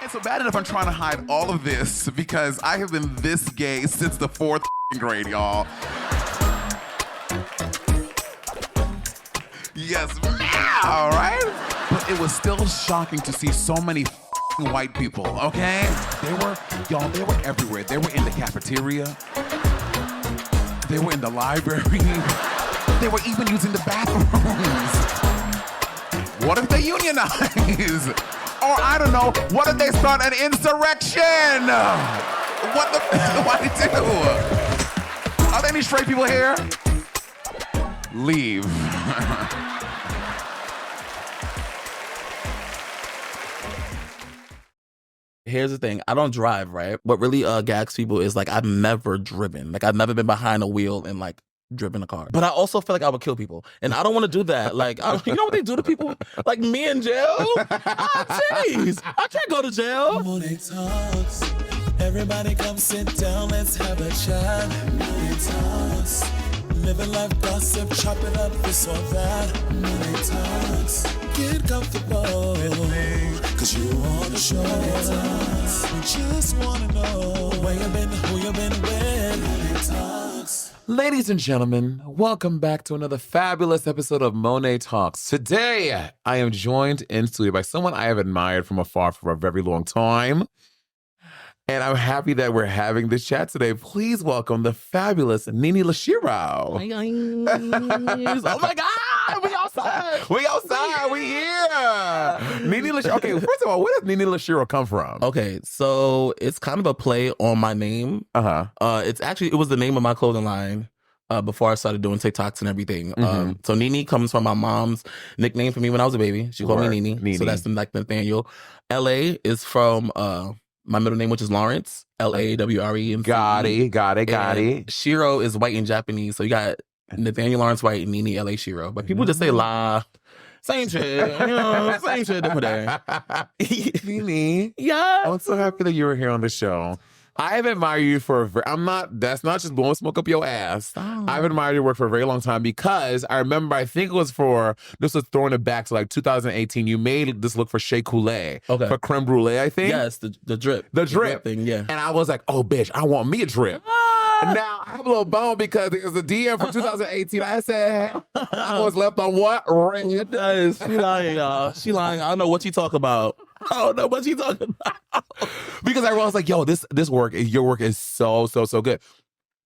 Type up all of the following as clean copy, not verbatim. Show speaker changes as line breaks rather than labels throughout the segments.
Okay, so bad enough I'm trying to hide all of this because I have been this gay since the 4th grade, y'all. Yes, all right? But it was still shocking to see so many white people, okay? They were everywhere. They were in the cafeteria. They were in the library. They were even using the bathrooms. What if they unionize? Or I don't know, what if they start an insurrection? What the f do I do? Are there any straight people here? Leave.
Here's the thing. I don't drive, right? What really gags people is like I've never driven. Like I've never been behind a wheel and like driven a car. But I also feel like I would kill people. And I don't want to do that. Like, you know what they do to people? Like me in jail? Jeez. I can't go to jail.
Monét Talks. Everybody come sit down. Let's have a chat. Monét Talks. Living life gossip. Chop it up this or that. Monét Talks. Get comfortable. Cause you on the show. We just wanna know where you been, who you been with. Monét Talks.
Ladies and gentlemen, welcome back to another fabulous episode of Monet Talks. Today, I am joined in studio by someone I have admired from afar for a very long time. And I'm happy that we're having this chat today. Please welcome the fabulous Nene L.A.
Oh my God, we outside.
We outside, we here. Nene L.A. Okay, first of all, where does Nene L.A. come from?
Okay, so it's kind of a play on my name. It was the name of my clothing line before I started doing TikToks and everything. So Nene comes from my mom's nickname for me when I was a baby. She called me Nene. So that's like Nathaniel. L.A. is from my middle name, which is Lawrence. L-A-W-R-E.
Got it.
Shiro is white and Japanese. So you got Nathaniel Lawrence White and Nene L.A. Shiro. But people just say La. Same shit. Same shit, different day.
Nene.
Yeah.
I'm so happy that you were here on the show. I've admired you that's not just blowing smoke up your ass.
Oh.
I've admired your work for a very long time because I remember, I think it was this was throwing it back to like 2018. You made this look for Shea Coulee.
Okay.
For creme brulee, I think.
Yes, the drip.
The drip
thing, yeah.
And I was like, oh, bitch, I want me a drip. Now, I have a little bone because it was a DM from 2018. I said, I was left on what? Red.
She lying, y'all. She lying. I don't know what you talk about. I don't know what you talking about.
Because I was like, yo, your work is so good.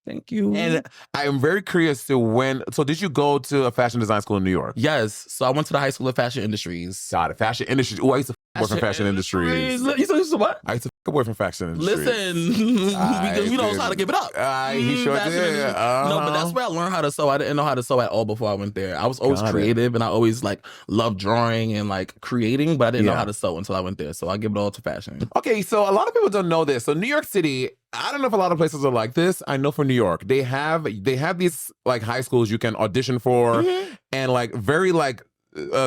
Thank you.
And I'm very curious to so did you go to a fashion design school in New York?
Yes. So I went to the High School of Fashion Industries.
Got it. Fashion industries. Oh, I used to work from fashion industries.
You said what?
I used to work from fashion industries.
Listen, because we know how to give it up.
He sure did.
No, but that's where I learned how to sew. I didn't know how to sew at all before I went there. I was always creative and I always like loved drawing and like creating, but I didn't know how to sew until I went there. So I give it all to fashion.
Okay, so a lot of people don't know this. So New York City, I don't know if a lot of places are like this. I know for New York, they have these like high schools you can audition for and like very like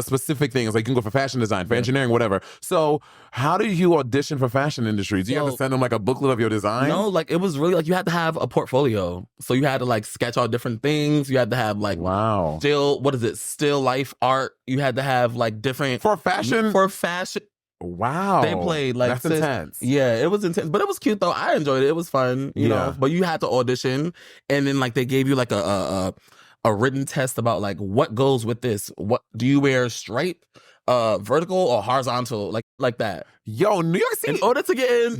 specific things. Like you can go for fashion design, for engineering, whatever. So how do you audition for fashion industry? Do you have to send them like a booklet of your design?
No, like it was really like you had to have a portfolio. So you had to like sketch out different things. You had to have like still life art. You had to have like different
for fashion. Wow.
They played like
that's intense.
Yeah, it was intense. But it was cute though. I enjoyed it. It was fun, you know. But you had to audition and then like they gave you like a written test about like what goes with this. What do you wear straight, vertical or horizontal? Like that.
Yo, New York City.
In order to get in,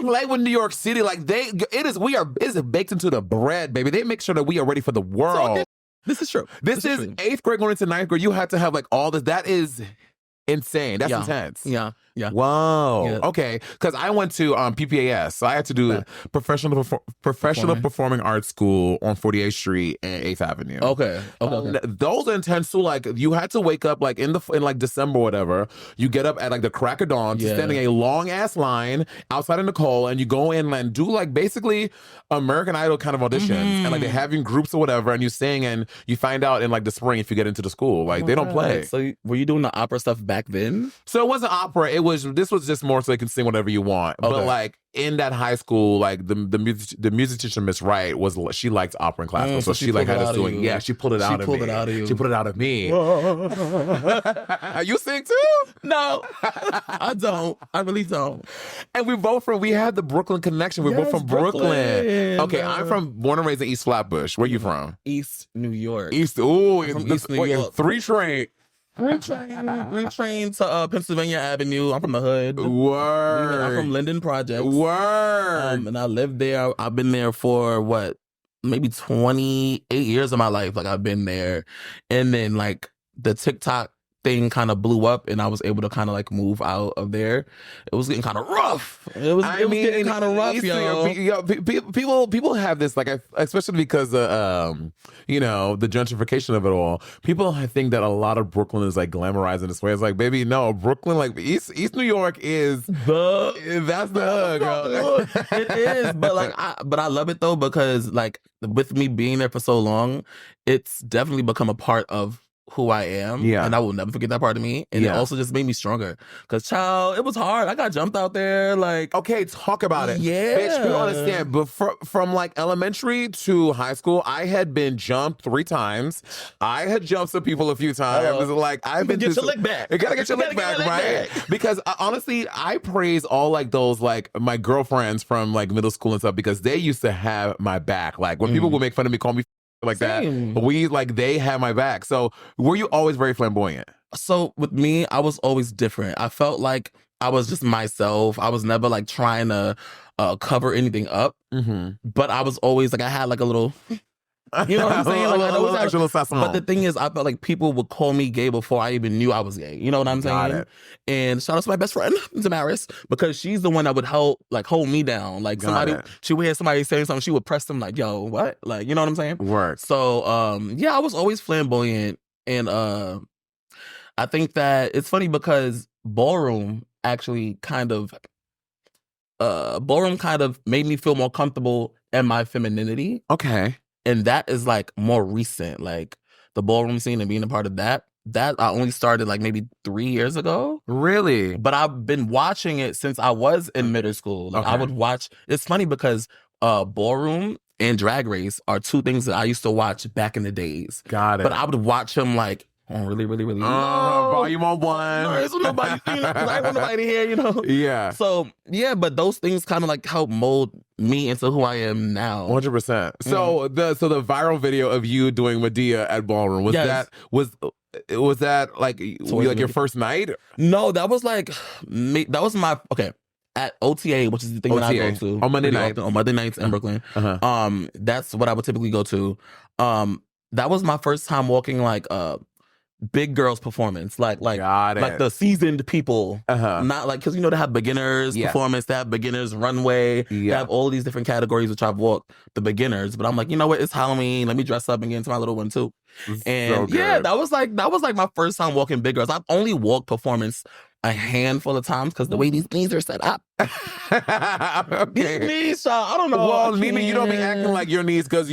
play with New York City. Like it's baked into the bread, baby. They make sure that we are ready for the world.
So, this is true.
This is 8th grade going into 9th grade. You had to have like all this. That is insane. That's intense.
Yeah.
Wow.
Yeah.
Okay. Because I went to PPAS, so I had to do professional performing arts school on 48th Street and 8th Avenue.
Okay.
Those are intense too. Like you had to wake up like in like December or whatever. You get up at like the crack of dawn to stand in a long ass line outside of Nicole, and you go in and do like basically American Idol kind of auditions, and like they have you in groups or whatever, and you sing, and you find out in like the spring if you get into the school. Like they don't play.
So were you doing the opera stuff back back then.
So it wasn't opera. This was just more so you can sing whatever you want.
Okay.
But like in that high school, like the musician Miss Wright she liked opera and classical, so she like had us doing. Yeah, she pulled it out of me. She pulled it out of you. She pulled it out of me. You sing too?
No, I don't. I really don't.
And we had the Brooklyn connection. We're both from Brooklyn. Okay, I'm born and raised in East Flatbush. Where you from?
East New York.
East New York. 3 train.
3 train to Pennsylvania Avenue. I'm from the hood.
Word.
I'm from Linden Projects.
Word.
And I lived there. I've been there for maybe 28 years of my life. Like I've been there. And then like the TikTok thing kind of blew up and I was able to kind of like move out of there. It was getting kind of rough. It was getting kind of rough, yo.
People have this, like, especially because of, the gentrification of it all. People think that a lot of Brooklyn is like glamorized in this way. It's like, baby, no, Brooklyn, like East New York that's the hood, girl.
It is, but I love it though because like with me being there for so long, it's definitely become a part of who I am.
Yeah.
And I will never forget that part of me. And it also just made me stronger. Because, child, it was hard. I got jumped out there. Like,
okay, talk about it.
Yeah.
Bitch, you don't understand. But from like elementary to high school, I had been jumped 3 times. I had jumped some people a few times. Like, I've been
get your lick back.
You gotta get your lick back, right? Because honestly, I praise all like those, like my girlfriends from like middle school and stuff because they used to have my back. Like, when people would make fun of me, call me like
Same.
that. They had my back. So were you always very flamboyant?
So with me, I was always different. I felt like I was just myself. I was never like trying to cover anything up.
Mm-hmm.
But I was always like, I had like a little, you know what I'm saying? Like, I always had, but the thing is, I felt like people would call me gay before I even knew I was gay. You know what I'm saying?
It.
And shout out to my best friend, Damaris, because she's the one that would hold me down. Like she would hear somebody saying something, she would press them like, yo, what? Like, you know what I'm saying?
Work.
So, I was always flamboyant. And I think that it's funny because Ballroom actually kind of made me feel more comfortable in my femininity.
Okay.
And that is like more recent, like the ballroom scene and being a part of that. That I only started like maybe 3 years ago.
Really?
But I've been watching it since I was in middle school. Like I would watch. It's funny because Ballroom and Drag Race are 2 things that I used to watch back in the days.
Got it.
But I would watch them like really
volume on 1.
No, so nobody, I don't want nobody to hear,
Yeah.
So but those things kind of like help mold me into who I am now.
100%. So the viral video of you doing Medea at Ballroom was that like your first night?
No, that was like that was my at OTA, which is the thing that I go to
on Monday night.
On Monday nights in Brooklyn. That's what I would typically go to. That was my first time walking like big girls performance, like the seasoned people, not like, because they have beginners performance, they have beginners runway, they have all these different categories, which I've walked the beginners, but I'm like, you know what, it's Halloween, let me dress up and get into my little one too. And that was like my first time walking big girls. I've only walked performance a handful of times because the way these knees are set up.
Okay.
These knees, I don't know.
Well, Nene, you don't be acting like your knees because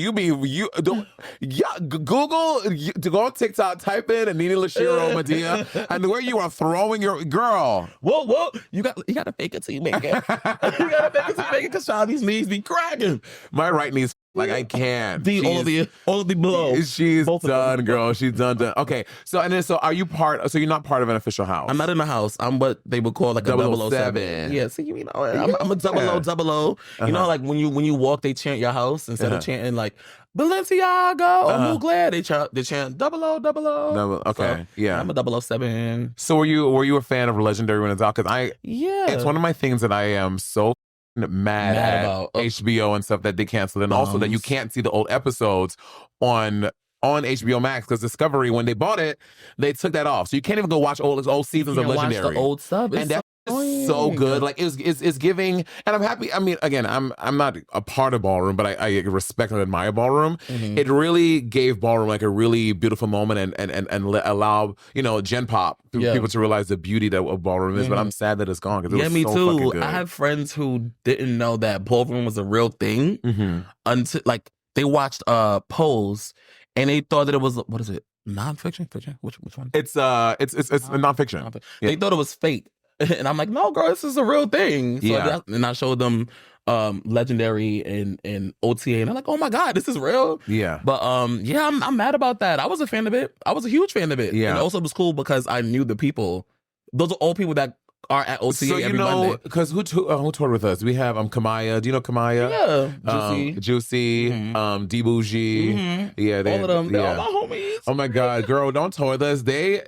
Google to go on TikTok, type in Nene Shiro Medea, and where you are throwing your girl.
Whoa, you gotta fake it till you make it. You gotta fake it till you make it because these knees be cracking.
My right knee's like I can't.
All of the below.
She's done, girl. She's done. Okay. So are you part? So you're not part of an official house?
I'm not in the house. I'm what they would call like a 007. Yeah. See, I'm a 00. You know, like when you walk, they chant your house instead of chanting like Balenciaga or Mugler. They chant 00.
Okay.
So, I'm a 007.
So were you a fan of Legendary when it's out? Because it's one of my things that I am so mad at
about
HBO and stuff that they canceled, and also that you can't see the old episodes on HBO Max because Discovery, when they bought it, they took that off, so you can't even go watch old seasons of Legendary.
Watch the old stuff,
and that's so good. Like it's giving, and I'm happy. I mean, again, I'm not a part of Ballroom, but I respect and admire Ballroom. It really gave Ballroom like a really beautiful moment and allow Gen Pop people to realize the beauty that of Ballroom is. But I'm sad that it's gone because it was
me
so
too.
fucking good.
I have friends who didn't know that Ballroom was a real thing until like they watched Pose and they thought that it was, what is it? Nonfiction? Fiction? Which one?
It's nonfiction. Yeah.
They thought it was fake. And I'm like, no, girl, this is a real thing. So and I showed them Legendary and OTA, and I'm like, oh my God, this is real.
Yeah.
But I'm mad about that. I was a fan of it. I was a huge fan of it.
Yeah.
And also it was cool because I knew the people. Those are all people that are at OTA
so
every Monday.
Because who toured with us? We have Kamaya. Do you know Kamaya?
Yeah.
Juicy. Divulge. Yeah,
all of them. They're all my homies.
Oh my God, girl, don't tour with us. They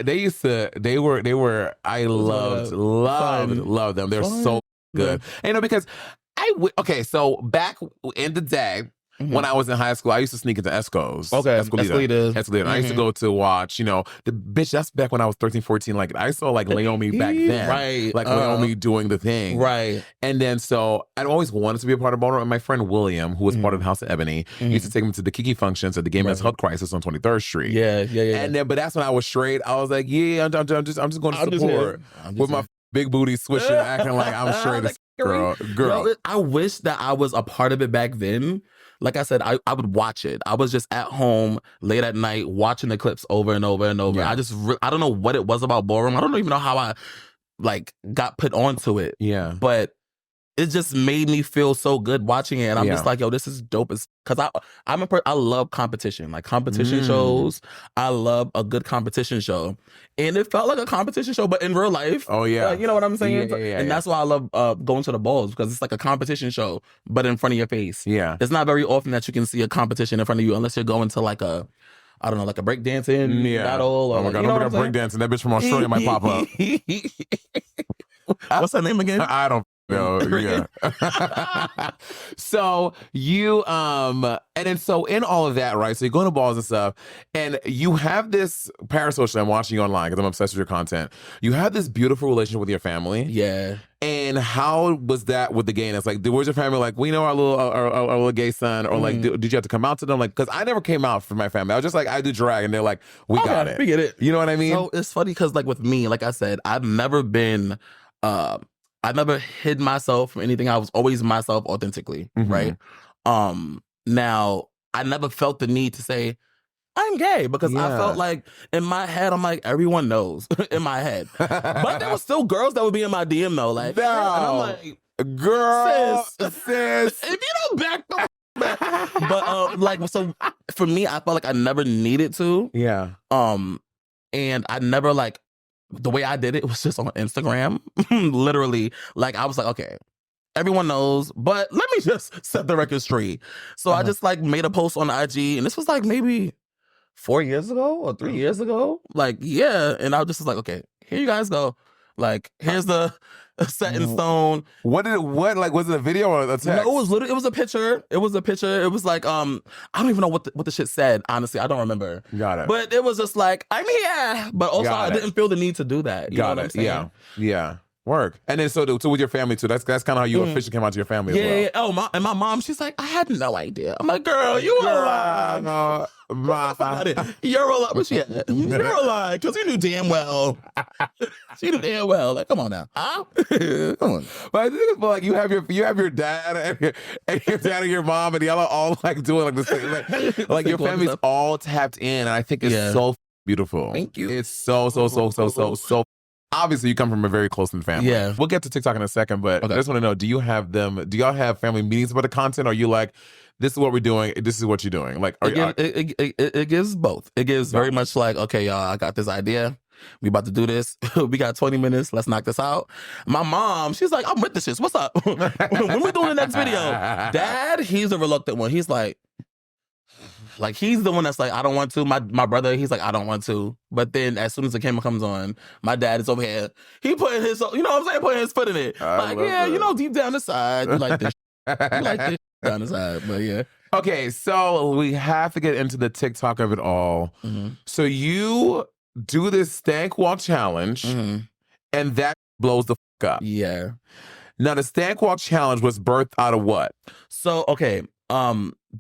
were. I loved them. They're so good. And because so back in the day. When I was in high school, I used to sneak into Esco's.
Okay,
Escolita. I used to go to watch, the bitch, that's back when I was 13, 14. Like, I saw, like, Leomi back then.
Right.
Like, Leomi doing the thing.
Right.
And then, so, I'd always wanted to be a part of Ballroom. And my friend William, who was part of the House of Ebony, used to take me to the Kiki functions at the Gay Men's Health Crisis on 23rd Street.
Yeah.
And then, but that's when I was straight. I was like, I'm just going to support. With my big booty swishing, acting like I'm straight as girl.
I wish that I was a part of it back then. Like I said, I would watch it. I was just at home late at night watching the clips over and over and over.
Yeah.
I don't know what it was about Ballroom. I don't even know how I got put onto it.
Yeah.
But it just made me feel so good watching it. And I'm just like, yo, this is dope as because I love competition. Like competition shows. I love a good competition show. And it felt like a competition show, but in real life.
Oh yeah.
You know what I'm saying?
And
that's why I love going to the balls, because it's like a competition show, but in front of your face.
Yeah.
It's not very often that you can see a competition in front of you unless you're going to like a breakdancing battle. Or
oh my God, I'm breakdancing. That bitch from Australia might pop up.
What's her name again?
I don't know. Yeah. So you and then so in all of that, right? So you're going to balls and stuff, and you have this parasocial. I'm watching you online because I'm obsessed with your content. You have this beautiful relationship with your family.
Yeah.
And how was that with the gayness? Like, was your family like, we know our little gay son, or like, did you have to come out to them? Like, because I never came out for my family. I was just like, I do drag, and they're like, we got it.
We get it.
You know what I mean?
So it's funny because like with me, like I said, I've never been. I never hid myself from anything. I was always myself authentically, right? Now, I never felt the need to say, I'm gay, because I felt like in my head, I'm like, everyone knows in my head. But there were still girls that would be in my DM though. Like, and I'm like,
girl, sis.
If you don't back the but like, so for me, I felt like I never needed to.
Yeah.
And I never like, the way I did it was just on Instagram. Literally, like I was like, okay, everyone knows, but let me just set the record straight. So I just like made a post on IG, and this was like maybe 4 years ago or 3 years ago. Like, yeah. And I was just like, okay, here you guys go. Like, here's the set in stone.
What was it a video or a text?
No, it was a picture. It was a picture. It was like, I don't even know what the shit said. Honestly, I don't remember.
Got it.
But it was just like, I'm here. But also, I didn't feel the need to do that. You know what I'm saying?
Yeah. Work. And then so with your family too. That's kind of how you officially came out to your family as well.
Yeah. Oh, and my mom, she's like, I had no idea. I'm like, girl, you were lying.
No,
you're a lie. But you're a lie, because you knew damn well. She knew damn well. Like, come on now. Huh? Come on.
But I think it's like you have your dad and your dad and your mom, and y'all are all like doing like the same. Like your family's all tapped in, and I think it's so beautiful.
Thank you.
It's so. Obviously, you come from a very close-knit family.
Yeah.
We'll get to TikTok in a second, but I just want to know, do y'all have family meetings about the content? Or are you like, this is what we're doing, this is what you're doing? Like,
it gives both. It gives very much like, okay, y'all, I got this idea. We about to do this. We got 20 minutes. Let's knock this out. My mom, she's like, I'm with this shit. What's up? When we doing the next video? Dad, he's a reluctant one. He's like he's the one that's like, I don't want to. My brother, he's like, I don't want to. But then as soon as the camera comes on, my dad is over here. He putting his, you know what I'm saying? Putting his foot in it. Like, yeah, that. Deep down the side, you like this. You like this down the side, but yeah.
Okay, so we have to get into the TikTok of it all. So you do this stank walk challenge, and that blows the fuck up.
Yeah.
Now, the stank walk challenge was birthed out of what?
So, okay.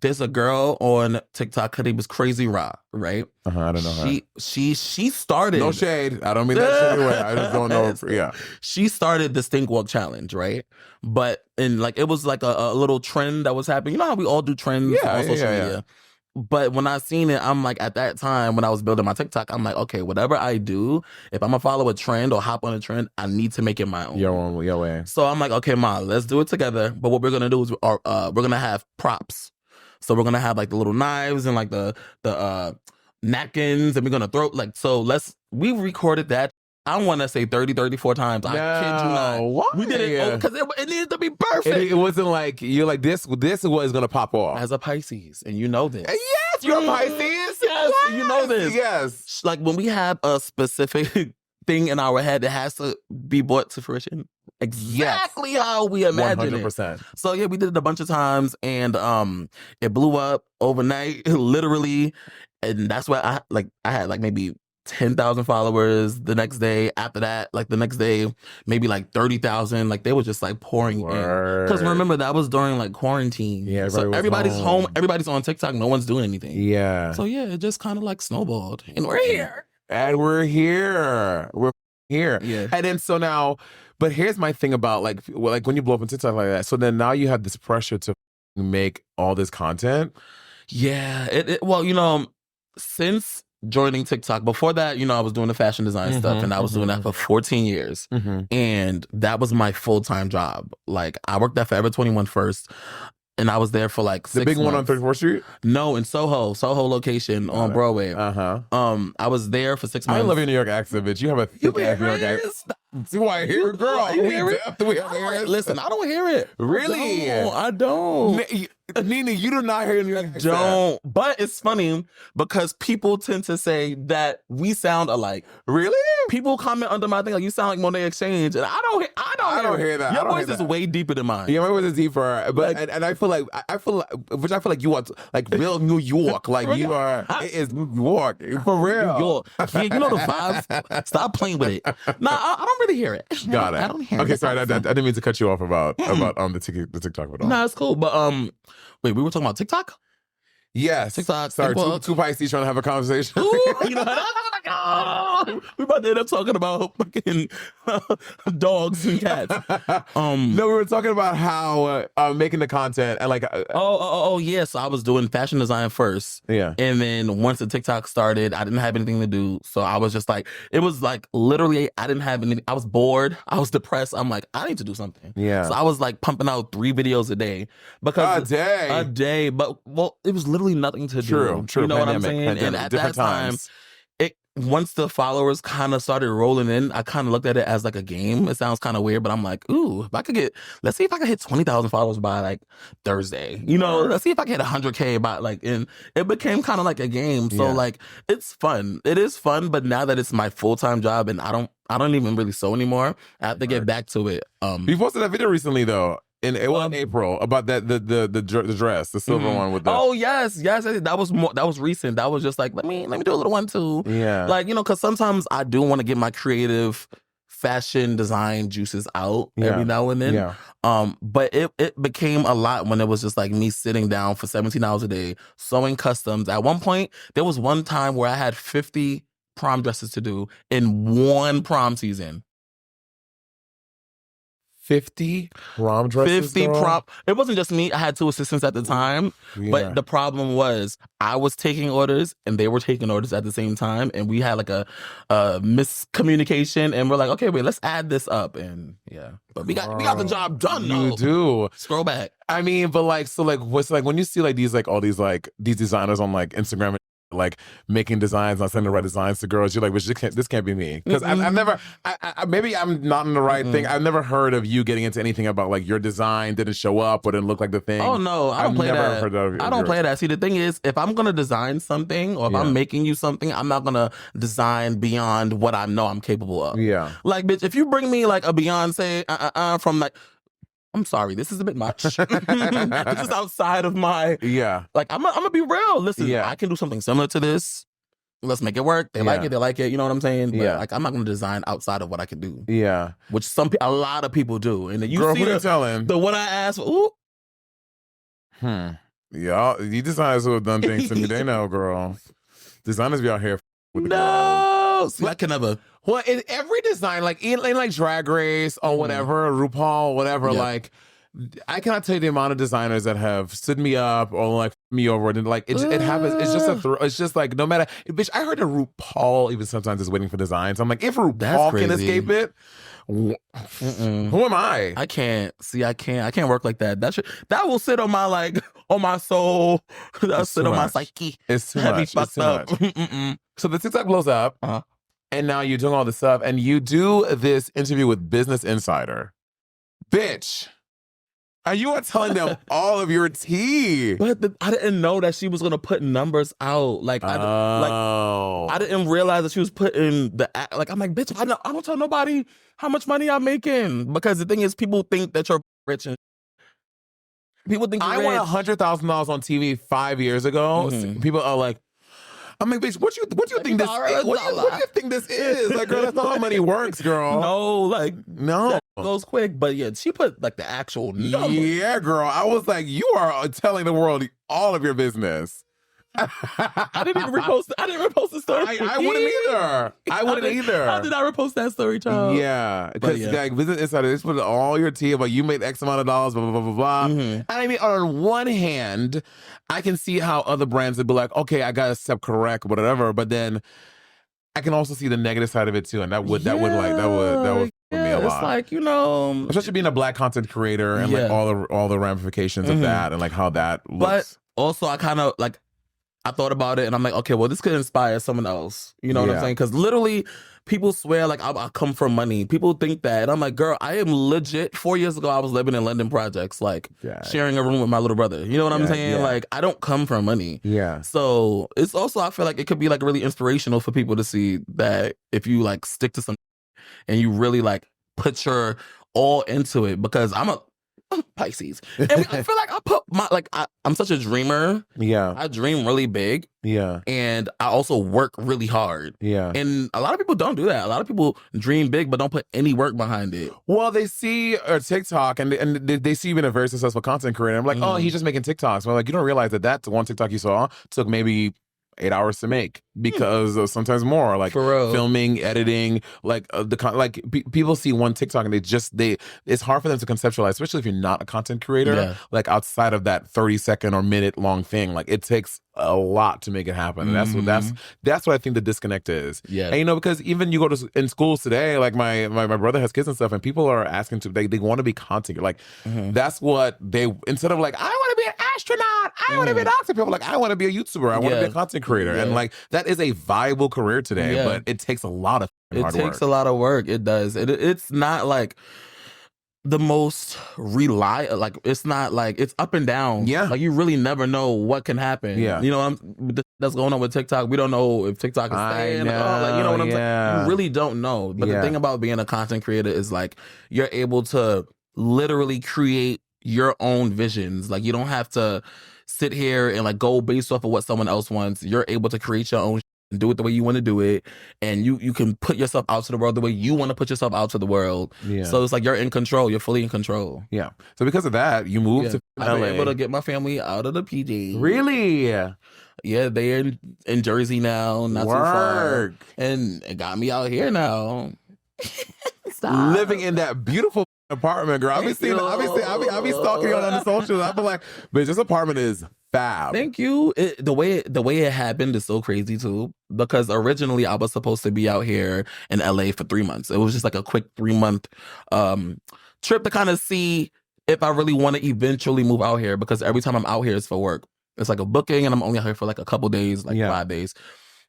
There's a girl on TikTok. Her name was Crazy Ra, right?
I don't know her.
She started.
No shade. I don't mean that shit anyway. I just don't know. Yeah.
She started the stink walk challenge, right? But it was like a little trend that was happening. You know how we all do trends on social media. But when I seen it, I'm like, at that time when I was building my TikTok, I'm like, okay, whatever I do, if I'm gonna follow a trend or hop on a trend, I need to make it my own.
Your way.
So I'm like, okay, Ma, let's do it together. But what we're gonna do is we're gonna have props. So we're gonna have like the little knives and like the napkins, and we're gonna throw we recorded that. I want to say 34 times. I kid you not.
Why?
We did it because it needed to be perfect.
It wasn't like you're like this is what is gonna pop off.
As a Pisces, and you know this.
Yes, you're a Pisces.
Yes, you know this.
Yes.
Like when we have a specific thing in our head, it has to be brought to fruition exactly how we imagine
100%.
it. So yeah, we did it a bunch of times, and it blew up overnight, literally. And that's why I had like maybe 10,000 followers the next day. After that, like the next day, maybe like 30,000. Like they were just like pouring in. Because remember, that was during like quarantine.
Yeah,
so everybody's home. Everybody's on TikTok. No one's doing anything.
Yeah.
So yeah, it just kind of like snowballed, and we're here.
We're here.
Yeah.
And then so now, but here's my thing about like when you blow up on TikTok like that. So then now you have this pressure to make all this content.
Yeah. Well, since joining TikTok, before that, I was doing the fashion design stuff, and I was doing that for 14 years. And that was my full-time job. Like I worked at Forever 21 first. And I was there for like 6 months.
The big one on 34th Street?
No, in Soho location on Broadway. I was there for 6 months.
I love your New York accent, bitch. You have a thick ass New York accent. Do I hear it, girl?
You hear it? Listen, I don't hear it.
Really?
I don't.
Nene, you do not hear New York accent.
Don't. But it's funny because people tend to say that we sound alike.
Really?
People comment under my thing like, you sound like Monét X Change, and I don't hear that. Your voice is way deeper than mine.
Yeah, my voice is deeper, but and I feel like you are like real New York. Like you are. It is New York for real.
New York. Yeah, you know the vibes. Stop playing with it. Nah, I don't really hear it.
Got it.
I don't hear it.
Okay, sorry, I didn't mean to cut you off about the TikTok at all.
Nah, it's cool. But wait, we were talking about TikTok?
Yes.
TikTok.
Sorry, two Pisces trying to have a conversation.
Ooh, we about to end up talking about fucking dogs and cats.
No, we were talking about how making the content and like.
Yes. I was doing fashion design first.
Yeah.
And then once the TikTok started, I didn't have anything to do. So I was just like, it was like literally, I didn't have anything. I was bored. I was depressed. I'm like, I need to do something.
Yeah.
So I was like pumping out 3 videos a day. Because
a
day. But it was literally nothing to do.
True.
You know what I'm saying? And at that time, once the followers kind of started rolling in, I kind of looked at it as like a game. It sounds kind of weird, but I'm like, ooh, let's see if I can hit 20,000 followers by like Thursday. Let's see if I can hit 100K by like, and it became kind of like a game. So like, it's fun. It is fun, but now that it's my full-time job and I don't even really sew anymore, I have to get back to it.
You posted that video recently though. In April about that the dress, the silver one with the.
Oh yes, that was recent. That was just like let me do a little one too.
Yeah,
like because sometimes I do want to get my creative fashion design juices out every now and then.
Yeah.
But it became a lot when it was just like me sitting down for 17 hours a day sewing customs. At one point, there was one time where I had 50 prom dresses to do in one prom season.
50 prom dresses.
50 prom. It wasn't just me. I had 2 assistants at the time.
Yeah.
But the problem was I was taking orders and they were taking orders at the same time. And we had like a miscommunication. And we're like, okay, wait, let's add this up. And yeah. But we got the job done though.
You do.
Scroll back.
I mean, but like, so like, what's like when you see like these designers on like Instagram like making designs, not sending the right designs to girls, you're like, this can't be me. Because I've never, maybe I'm not in the right thing. I've never heard of you getting into anything about like your design didn't show up or didn't look like the thing.
Oh no, I don't play that. I don't play that. See, the thing is, if I'm gonna design something or if I'm making you something, I'm not gonna design beyond what I know I'm capable of.
Yeah.
Like, bitch, if you bring me like a Beyonce from like, I'm sorry, this is a bit much. This is outside of my...
Yeah.
Like, I'm gonna be real. Listen, I can do something similar to this. Let's make it work. They like it. You know what I'm saying? But like, I'm not gonna design outside of what I can do.
Yeah.
Which a lot of people do. And then you
girl,
see
who you telling?
The one I asked for, ooh.
Y'all, you designers who have done things to me, they know, girl. Designers be out here with the
girls. See, I can never...
Well, in every design, like in like Drag Race or whatever, RuPaul, whatever, like I cannot tell you the amount of designers that have stood me up or like me over, and like it happens. It's just it's just like no matter. Bitch, I heard that RuPaul even sometimes is waiting for designs. I'm like, if RuPaul can escape it, who am I?
I can't. See, I can't work like that. That will sit on my on my soul. That'll sit on my psyche.
It's too much. It's too much. So the TikTok blows up, and now you're doing all this stuff, and you do this interview with Business Insider. Bitch, and you are telling them all of your tea.
But I didn't know that she was gonna put numbers out. I didn't realize that she was putting I'm like, bitch, I don't tell nobody how much money I'm making, because the thing is, people think that you're rich and people think
I won $100,000 on TV 5 years ago. People are like, I'm like, bitch, what do you think this is? What do you think this is? Like, girl, that's not how money works, girl.
No, that goes quick. But yeah, she put the actual number.
Yeah, girl. I was like, you are telling the world all of your business.
I didn't even repost the story.
I wouldn't either.
How did I repost that story, child?
Yeah, because like Business Insider, they put all your tea about you made X amount of dollars, blah blah blah blah blah. And I mean, on one hand, I can see how other brands would be like, okay, I got to step correct, whatever. But then I can also see the negative side of it too, and that would for me a lot.
It's like,
especially being a Black content creator and like all the ramifications of that and like how that looks.
But also, I kind of I thought about it and I'm like, okay, well, this could inspire someone else. You know what I'm saying? Because literally, people swear I come from money. People think that. And I'm like, girl, I am legit. 4 years ago, I was living in London projects, sharing a room with my little brother. You know what I'm saying? Like, I don't come from money.
Yeah.
So it's also, I feel like it could be really inspirational for people to see that if you stick to something and you really put your all into it, because I'm a Pisces. And I feel like I put I'm such a dreamer.
Yeah.
I dream really big.
Yeah.
And I also work really hard.
Yeah.
And a lot of people don't do that. A lot of people dream big but don't put any work behind it.
Well, they see TikTok and they see you being a very successful content creator. I'm like, oh, he's just making TikToks. Well, you don't realize that one TikTok you saw took maybe 8 hours to make, because sometimes more, filming, editing, people see one TikTok and it's hard for them to conceptualize, especially if you're not a content creator, outside of that 30-second or minute long thing. It takes a lot to make it happen. And that's what I think the disconnect is.
Yeah.
And because even you go to in schools today, my brother has kids and stuff, and people are asking they want to be content. That's what they, instead of I want to be an astronaut, I want to be an doctor, people are I want to be a YouTuber, I want to be a content creator. And that is a viable career today, but it takes a lot of hard work.
It takes a lot of work. It does. It's not the most it's not it's up and down.
Yeah.
You really never know what can happen.
Yeah.
You know that's going on with TikTok. We don't know if TikTok is staying. You know what I'm saying? You really don't know. But the thing about being a content creator is you're able to literally create your own visions. You don't have to sit here and go based off of what someone else wants. You're able to create your own and do it the way you want to do it, and you can put yourself out to the world the way you want to put yourself out to the world. Yeah. So it's you're in control. You're fully in control.
Yeah. So because of that, you moved to LA.
I've been able to get my family out of the PJ.
Really?
Yeah, they're in Jersey now, not too far, and it got me out here now.
Living in that beautiful apartment, girl. I be stalking you on the socials. I be like, bitch, this apartment is fab.
Thank you. The way it happened is so crazy too, because originally I was supposed to be out here in LA for 3 months. It was just a quick 3-month trip to kind of see if I really want to eventually move out here, because every time I'm out here it's for work. It's a booking and I'm only out here for a couple days, 5 days.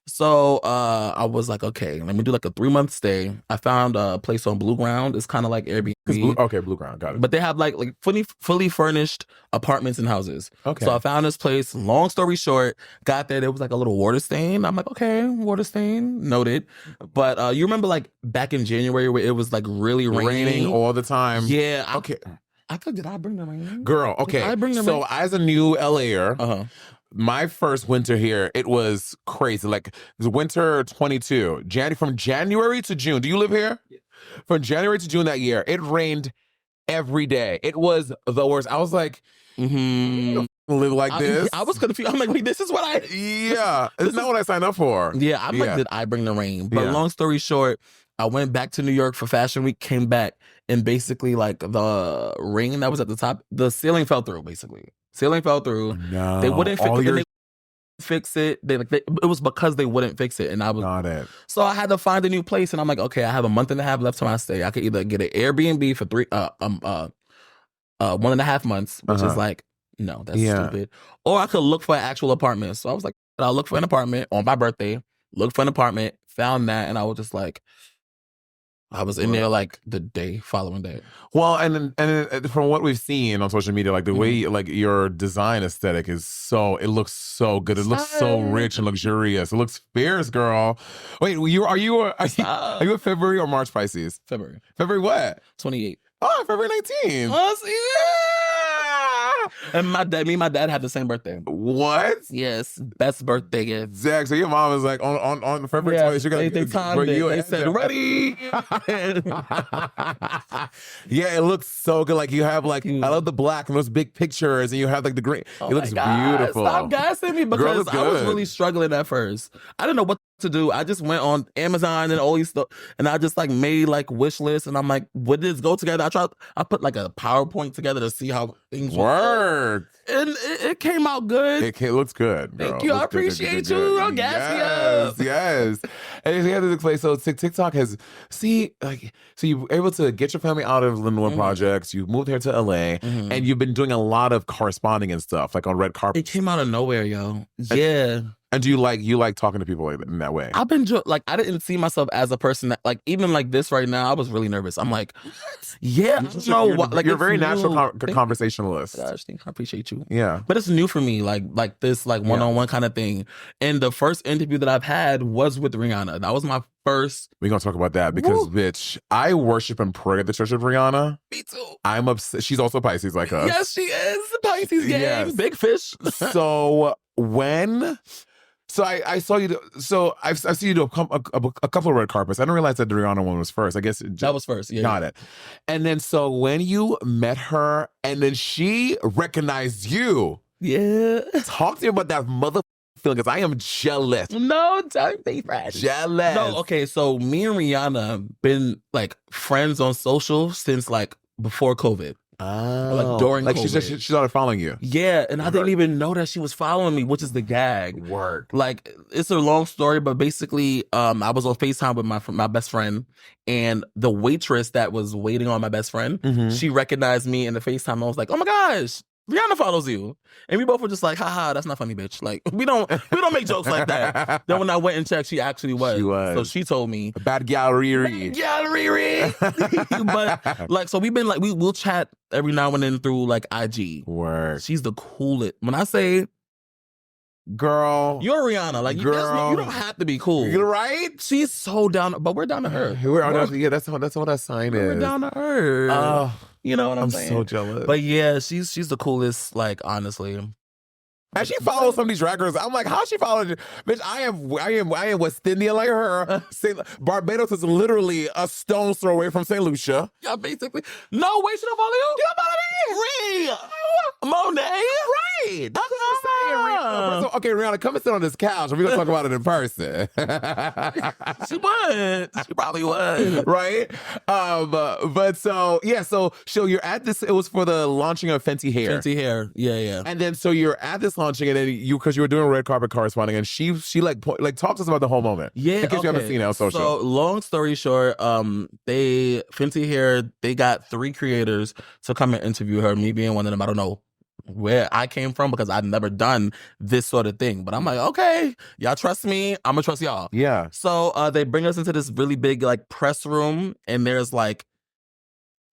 So I was like, okay, let me do a 3-month stay. I found a place on Blue Ground. It's kind of like Airbnb.
Blue Ground, got it.
But they have fully furnished apartments and houses.
Okay.
So I found this place. Long story short, got there. There was a little water stain. I'm like, okay, water stain, noted. But you remember back in January where it was really raining
all the time?
Yeah.
Okay.
I thought, did I bring the rain?
Girl, okay.
Did I bring the rain?
So as a new LAer, my first winter here, it was crazy. It was winter 22. From January to June. Do you live here? Yeah. From January to June that year, it rained every day. It was the worst. I was like, live like this.
I was confused. I'm like, wait, this is what I...
Yeah. It's not what I signed up for.
Yeah, I'm like, did I bring the rain? But long story short, I went back to New York for Fashion Week, came back, and basically like the ring that was at the top, the ceiling fell through. Basically, ceiling fell through.
No,
They wouldn't fix it. It was because they wouldn't fix it, and I was
got it.
So I had to find a new place, and I'm like, okay, I have a month and a half left to my stay. I could either get an Airbnb for 1.5 months, which is like, no, that's stupid. Or I could look for an actual apartment. So I was like, I'll look for an apartment on my birthday. Look for an apartment, found that, and I was just like, I was in there like the day following that.
Well, and from what we've seen on social media, like the way like your design aesthetic is it looks so good. It looks so rich and luxurious. It looks fierce, girl. Wait, are you a February or March Pisces?
February.
February what?
28.
Oh, February 19.
Oh, and my dad had the same birthday.
What?
Yes, best birthday gift.
Zach, so your mom is like on February 20th.
They timed it. They said, ready.
Yeah, it looks so good. Like you have like, I love the black and those big pictures, and you have like the green.
Oh
it looks beautiful.
Stop gassing me because I was really struggling at first. I didn't know what to do. I just went on Amazon and all these stuff, and I just like made like wish lists, and I'm like, would this go together? I put like a PowerPoint together to see how things work. And it came out good.
It looks good, girl.
Thank you. I appreciate you. I'll gas you up.
Yes. And the other place, so TikTok has, so you were able to get your family out of Lenore projects. You moved here to LA, and you've been doing a lot of corresponding and stuff, like on red carpet.
It came out of nowhere, yo. Yeah.
And do you like talking to people in that way?
I've been I didn't see myself as a person that like even like this right now. I was really nervous. I'm like, yeah,
you're a very natural conversationalist.
Gosh, I appreciate you.
Yeah,
but it's new for me, like this like one-on-one kind of thing. And the first interview that I've had was with Rihanna. That was my first.
We're gonna talk about that because bitch, I worship and pray at the church of Rihanna.
Me too.
I'm obsessed. She's also Pisces like us.
Yes, she is. Pisces gang. Yes. Big fish.
So I saw you. I've seen you do a couple of red carpets. I didn't realize that the Rihanna one was first. I guess
that was first. Yeah,
got it. And then so when you met her, and then she recognized you.
Yeah.
Talk to me about that mother feeling, because I am jealous.
No, don't be friends.
Jealous.
No, okay. So me and Rihanna been like friends on social since like before COVID.
Oh,
like during COVID.
She started following you.
Yeah, and I didn't even know that she was following me, which is the gag.
Work.
Like it's a long story, but basically, I was on FaceTime with my best friend, and the waitress that was waiting on my best friend, she recognized me in the FaceTime. I was like, oh my gosh, Rihanna follows you. And we both were just like, haha, that's not funny, bitch. Like, we don't make jokes like that. Then when I went and checked, she actually was.
She was.
So she told me.
Bad gal Riri.
But like, so we've been like, we'll chat every now and then through like IG.
Word.
She's the coolest. When I say,
girl,
you're Rihanna. Like, girl, you don't have to be cool.
You're right.
She's so down, but we're down to earth.
Yeah, that's what that sign is.
We're down to earth.
Oh,
you know what I'm saying?
I'm so jealous.
But yeah, she's the coolest, like, honestly.
And she follows some of these rappers. I'm like, how she followed you? Bitch, I am West Indian like her. Barbados is literally a stone's throw away from St. Lucia.
Yeah, basically. No, wait, she don't follow you?
You don't follow me?
Monet?
Right. That's what I'm saying. So, okay, Rihanna, come and sit on this couch and we're going to talk about it in person.
She would. She probably would.
Right? But so, yeah, so you're at this, it was for the launching of Fenty Hair.
Fenty Hair, yeah.
And then so you're at this launching, and then because you were doing red carpet corresponding, and she like talk to us about the whole moment.
Yeah,
in case you haven't seen it on social.
So long story short, Fenty Hair, they got 3 creators to come and interview her. Me being one of them. I don't know where I came from because I'd never done this sort of thing, but I'm like, okay, y'all trust me, I'm gonna trust y'all.
Yeah.
So they bring us into this really big like press room, and there's like.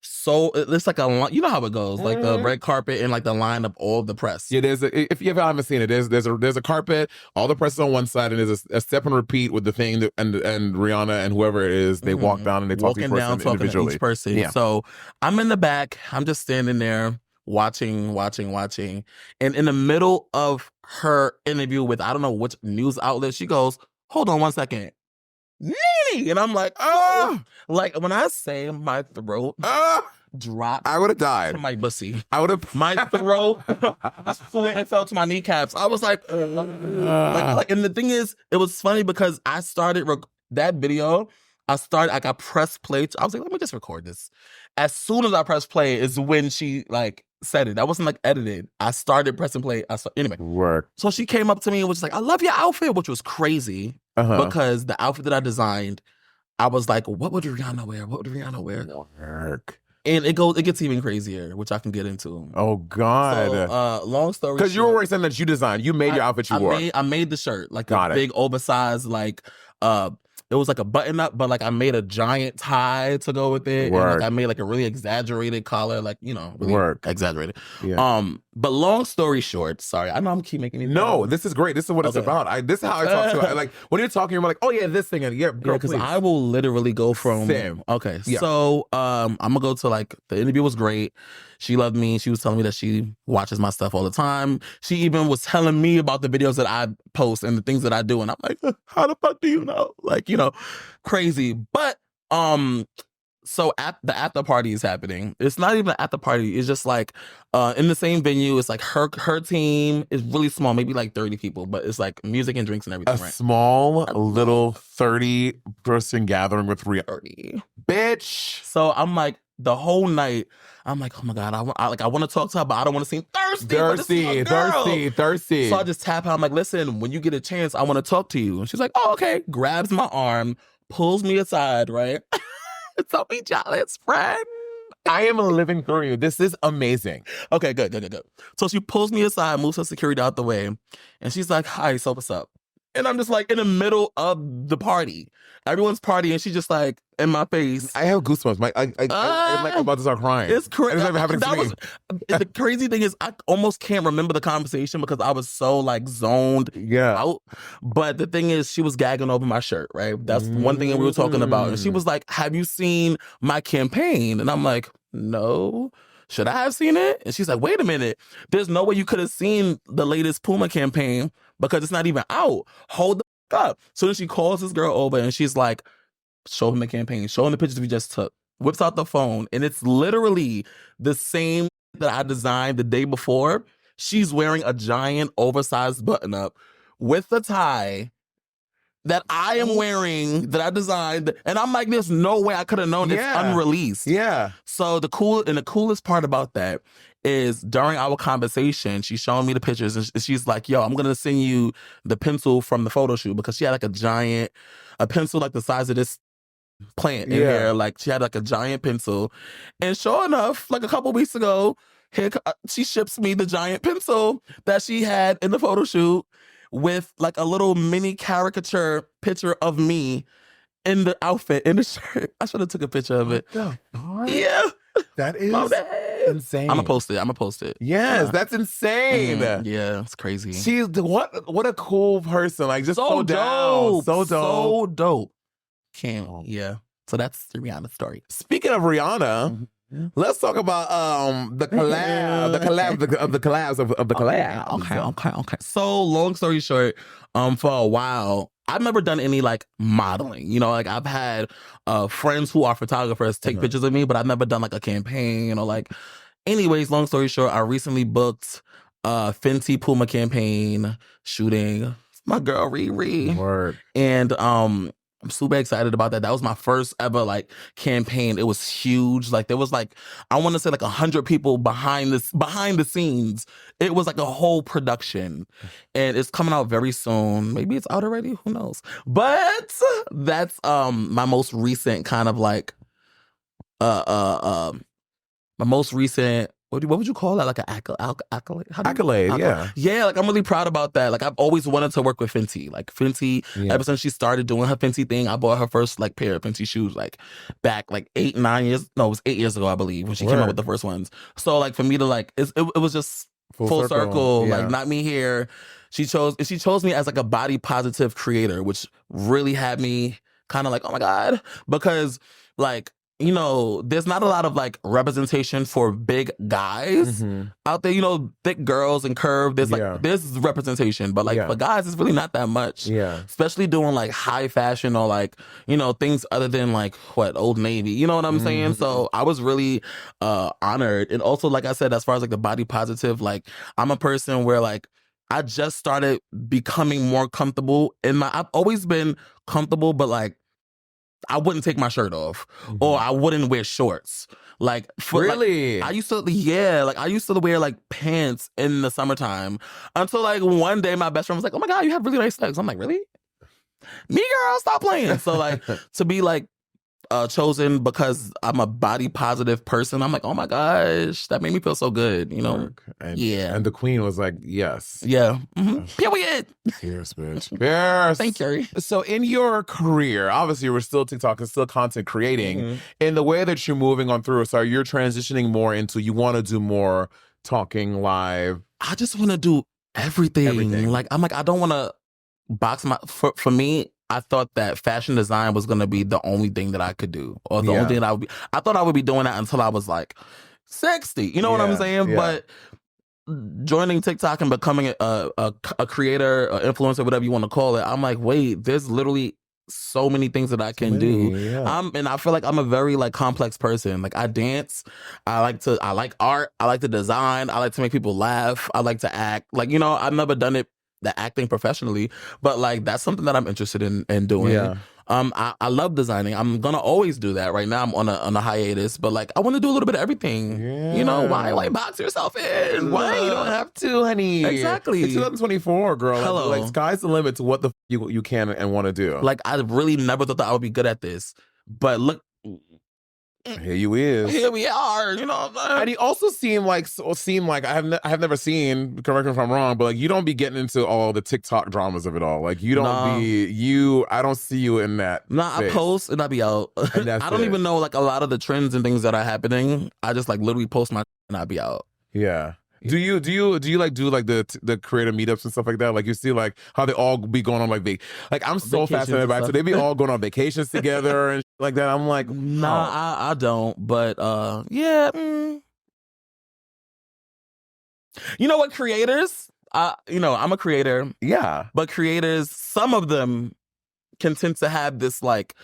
So it's like you know how it goes, like the red carpet and like the line of all the press.
Yeah, if you haven't seen it, there's a carpet, all the press is on one side, and there's a step and repeat with the thing and Rihanna and whoever it is, they walk down and they talk to each person individually.
To each person. Yeah. So I'm in the back, I'm just standing there watching, and in the middle of her interview with I don't know which news outlet, she goes, "Hold on one second. Nene!" And I'm like, oh, like when I say my throat dropped,
I would have died.
To my pussy.
I would have.
My throat, it fell to my kneecaps. I was like, and the thing is, it was funny because I started that video. I got press play. I was like, let me just record this. As soon as I press play is when she like said it. That wasn't like edited. I started pressing play. Anyway.
Work.
So she came up to me and was like, I love your outfit, which was crazy because the outfit that I designed, I was like, what would Rihanna wear? What would Rihanna wear?
Work.
And it gets even crazier, which I can get into.
Oh God!
So, long story short,
because you were already saying that you designed, you made your outfit you wore.
I made the shirt like
Got
a
it.
big oversized it was like a button up, but like I made a giant tie to go with it.
Work.
And like I made like a really exaggerated collar, like really exaggerated.
Yeah.
But long story short, sorry, I know I'm keep making these.
No, this is great. This is what it's about. This is how I talk to her. Like when you're talking, you're like, oh yeah, this thing, and girl,
because
please.
I will literally go from
Same.
Okay,
Yeah.
so I'm gonna go to like the interview was great. She loved me. She was telling me that she watches my stuff all the time. She even was telling me about the videos that I post and the things that I do, and I'm like, how the fuck do you know? Like, crazy. But so at the after party is happening. It's not even an after party. It's just like in the same venue. It's like her team is really small, maybe like 30 people, but it's like music and drinks and everything.
A small little 30-person gathering with 30. Bitch.
So I'm like the whole night. I'm like, oh my God, I want to talk to her, but I don't want to seem thirsty.
Thirsty.
So I just tap her. I'm like, listen, when you get a chance, I want to talk to you. And she's like, oh, okay. Grabs my arm, pulls me aside, right? Tell me, jealous friend.
I am living through you. This is amazing.
Okay, good. So she pulls me aside, moves her security out the way, and she's like, hi, so what's up? And I'm just like in the middle of the party. Everyone's partying, and she's just like in my face.
I have goosebumps. I'm about to start crying.
It's crazy.
It's never happening to me.
The crazy thing is, I almost can't remember the conversation because I was so like zoned out. But the thing is, she was gagging over my shirt, right? That's one thing that we were talking about. And she was like, have you seen my campaign? And I'm like, no. Should I have seen it? And she's like, wait a minute. There's no way you could have seen the latest Puma campaign because it's not even out. Hold the up. So then she calls this girl over and she's like, show him the campaign, show him the pictures we just took. Whips out the phone and it's literally the same that I designed the day before. She's wearing a giant oversized button up with the tie that I am wearing, that I designed. And I'm like, there's no way I could have known it's unreleased.
Yeah.
So the coolest part about that is during our conversation, she's showing me the pictures and she's like, yo, I'm going to send you the pencil from the photo shoot because she had like a pencil like the size of this plant in here. Like she had like a giant pencil. And sure enough, like a couple weeks ago, she ships me the giant pencil that she had in the photo shoot with like a little mini caricature picture of me in the outfit, in the shirt. I should have took a picture of it. Yeah.
That is insane.
I'm gonna post it.
Yes, that's insane.
Yeah, it's crazy.
She's what a cool person. Like just so dope.
So dope. Yeah. So that's the Rihanna story.
Speaking of Rihanna, let's talk about the collabs of the collabs.
Okay. So long story short, for a while, I've never done any like modeling. Like I've had friends who are photographers take pictures of me, but I've never done like a campaign or like. Anyways, long story short, I recently booked Fenty Puma campaign shooting. My girl Riri.
Word.
And I'm super excited about that. That was my first ever like campaign. It was huge. Like there was like, I want to say like 100 people behind the scenes. It was like a whole production and it's coming out very soon. Maybe it's out already. Who knows? But that's my most recent kind of like, my most recent, what would you call that? Like an accolade?
Accolade, yeah.
Yeah, like I'm really proud about that. Like I've always wanted to work with Fenty. Like Fenty, ever since she started doing her Fenty thing, I bought her first like pair of Fenty shoes like back like 8 years ago, I believe, when she came out with the first ones. So like for me to like, it was just full circle. Like not me here. She chose me as like a body positive creator, which really had me kind of like, oh my God, because like, there's not a lot of like representation for big guys out there. Thick girls and curved. There's representation, but like for guys, it's really not that much.
Yeah,
especially doing like high fashion or like things other than like Old Navy. You know what I'm saying? So I was really honored, and also like I said, as far as like the body positive, like I'm a person where like I just started becoming more comfortable I've always been comfortable, but like I wouldn't take my shirt off, or I wouldn't wear shorts. Like,
really?
I used to wear like pants in the summertime until like one day my best friend was like, "Oh my God, you have really nice legs." I'm like, "Really? Me, girl, stop playing." So like to be like chosen because I'm a body positive person, I'm like, oh my gosh, that made me feel so good, you know?
And the queen was like, yes.
Yeah. Period.
Fierce, bitch. Fierce.
Thank you.
So in your career, obviously we're still TikTok and still content creating. In the way that you're moving on through, so you're transitioning more into, you want to do more talking live.
I just want to do everything. Like, I'm like, I don't want to box for me, I thought that fashion design was going to be the only thing that I could do, or the only thing that I thought I would be doing that until I was like 60. You know what I'm saying? Yeah. But joining TikTok and becoming a creator, an influencer, whatever you want to call it, I'm like, wait, there's literally so many things that I can do. Yeah. And I feel like I'm a very like complex person. Like I dance, I like art, I like to design, I like to make people laugh, I like to act. Like, you know, I've never done the acting professionally, but like that's something that I'm interested in doing. Yeah. I love designing. I'm gonna always do that. Right now I'm on a hiatus, but like I want to do a little bit of everything. Yeah. You know, why box yourself in?
Why? You don't have to, honey.
Exactly.
It's 2024, girl.
Hello.
Like sky's the limit to what the you can and want to do.
Like I really never thought that I would be good at this, but look.
Here you is.
Here we are, you know.
And he also seemed like I have never seen. Correct me if I'm wrong, but like you don't be getting into all the TikTok dramas of it all. Like you don't I don't see you in that.
Nah, space. I post and I be out. I don't even know like a lot of the trends and things that are happening. I just like literally post my and I be out.
Yeah. Do you like do like the creative meetups and stuff like that? Like you see like how they all be going on like I'm so fascinated by it. So they be all going on vacations together and like that. I'm like,
nah, I don't. But yeah. You know what, creators? You know, I'm a creator.
Yeah.
But creators, some of them can tend to have this like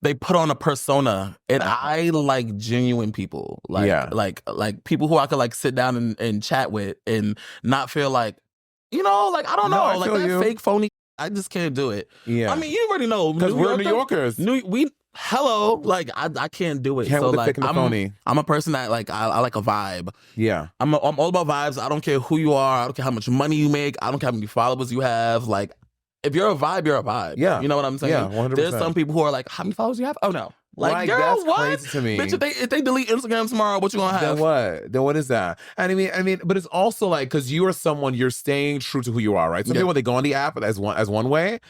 they put on a persona, and I like genuine people, like people who I could like sit down and chat with and not feel like, you know, like I don't know, like that fake phony. I just can't do it. Yeah, I mean, you already know
because we're New Yorkers.
Like I can't do it. So like I'm a person that like I like a vibe.
Yeah,
I'm all about vibes. I don't care who you are. I don't care how much money you make. I don't care how many followers you have. Like. If you're a vibe, you're a vibe.
Yeah.
You know what I'm saying?
Yeah, 100%.
There's some people who are like, how many followers do you have? Oh, no. Like, girl,
that's
what?
crazy to me.
Bitch, if they delete Instagram tomorrow, what you gonna have?
Then what is that? And I mean, but it's also like, because you are someone, you're staying true to who you are, right? Some people, when they go on the app as one way,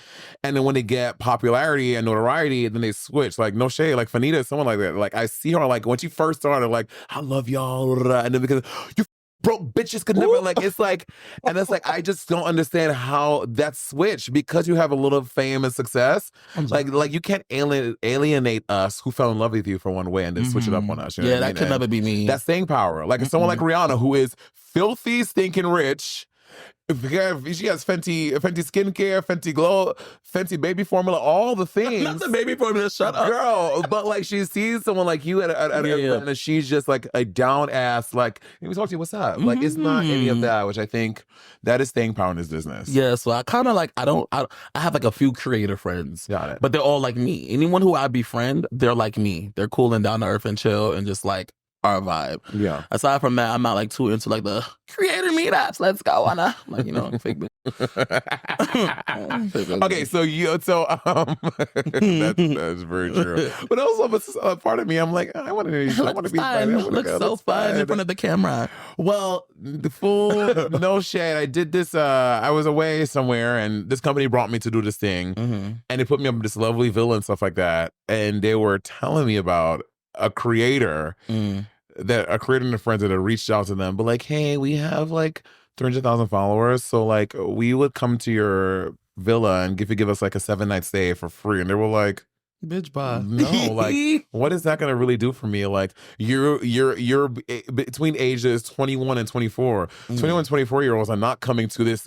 and then when they get popularity and notoriety, then they switch. Like, no shade. Like, Fanita is someone like that. Like, I see her, like, when she first started, like, I love y'all. And then because you broke bitches could never like it's like, and it's like I just don't understand how that switch, because you have a little fame and success. Like you can't alienate us who fell in love with you for one way and then switch it up on us. You know
that could never be me.
That's staying power. Like someone like Rihanna, who is filthy, stinking rich. She has Fenty skincare, Fenty glow, Fenty baby formula, all the things.
Not the baby formula, shut up.
Girl, but like she sees someone like you at an event and she's just like a down ass, like, let me talk to you, what's up? Like it's not any of that, which I think that is staying power in this business.
Yeah, so I kind of like, I have like a few creator friends.
Got it.
But they're all like me. Anyone who I befriend, they're like me. They're cool and down to earth and chill and just like, our vibe.
Yeah.
Aside from that, I'm not like too into like the creator meetups. Let's go on a like, you know, fake.
Okay, that's very true. But also, a part of me, I'm like, I want to be fun.
Look so fun in front of the camera.
Well, the full no shade. I did this. I was away somewhere, and this company brought me to do this thing, and they put me up in this lovely villa and stuff like that. And they were telling me about a creator and a friend that had reached out to them, but like, hey, we have like 300,000 followers, so like we would come to your villa and give us like a 7-night stay for free. And they were like,
bitch, bye.
No, like, what is that gonna really do for me? Like, you're between ages 21 and 24. 21 and 24-year-olds are not coming to this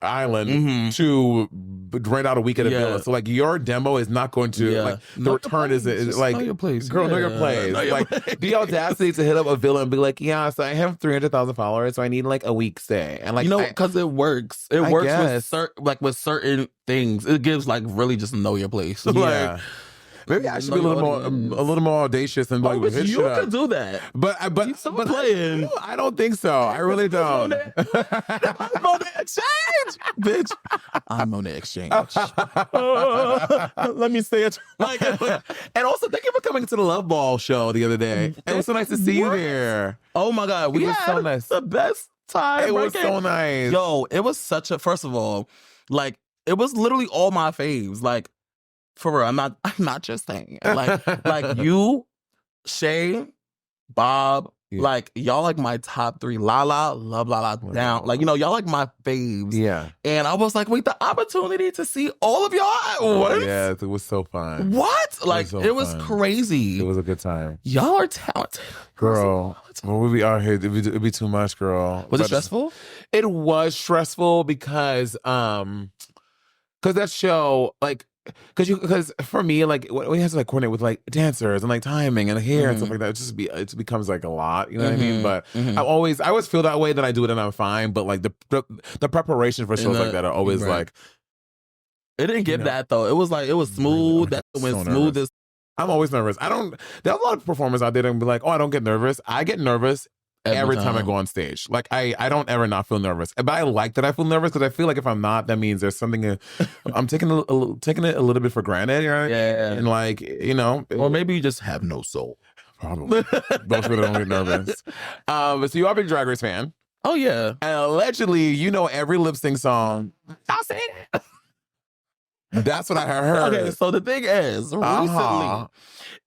island to rent out a week at a villa. So like, your demo is not going to like the return is like,
know your place,
girl, know your place. Like the audacity to hit up a villa and be like, yeah, so I have 300,000 followers, so I need like a week stay. And like,
you know, because it works. It works with certain things. It gives like really just know your place.
Yeah. Maybe I should be a little more audacious and like hit
you
shit up.
could do that.
But
playing.
I don't think so. I really don't.
Monét X Change, bitch. I'm Monét X Change. Let me say it.
And also, thank you for coming to the Love Ball show the other day. It was so nice to see you there.
Oh my God, we had
so nice.
the best time.
It was so nice.
Yo, it was such a. First of all, like it was literally all my faves. Like for real, I'm not just saying. Like you, Shay, Bob. Yeah. Like y'all like my top 3. Lala, love Lala down. Like y'all like my faves.
Yeah.
And I was like, wait, the opportunity to see all of y'all at once.
Yeah, it was so fun.
What? Like it was crazy.
It was a good time.
Y'all are talented,
girl. When we are here, it'd be too much, girl.
Was it stressful?
It was stressful because that show like. Because for me, like we have to like coordinate with like dancers and like timing and hair and stuff like that. It becomes like a lot, you know what I mean? But I always feel that way that I do it and I'm fine. But like the preparation for shows like that are always like.
It didn't get that though. It was like it was smooth. That went smooth as.
I'm always nervous. There's a lot of performers out there that be like, oh, I don't get nervous. I get nervous. Every time I go on stage. Like, I don't ever not feel nervous. But I like that I feel nervous because I feel like if I'm not, that means there's something, I'm taking it a little bit for granted, right? Yeah. And like,
Or maybe you just have no soul.
Probably. Those people don't get nervous. So you are a big Drag Race fan.
Oh, yeah.
And allegedly, you know every lip sync song. I'll say that. That's what I heard.
Okay, so the thing is, recently,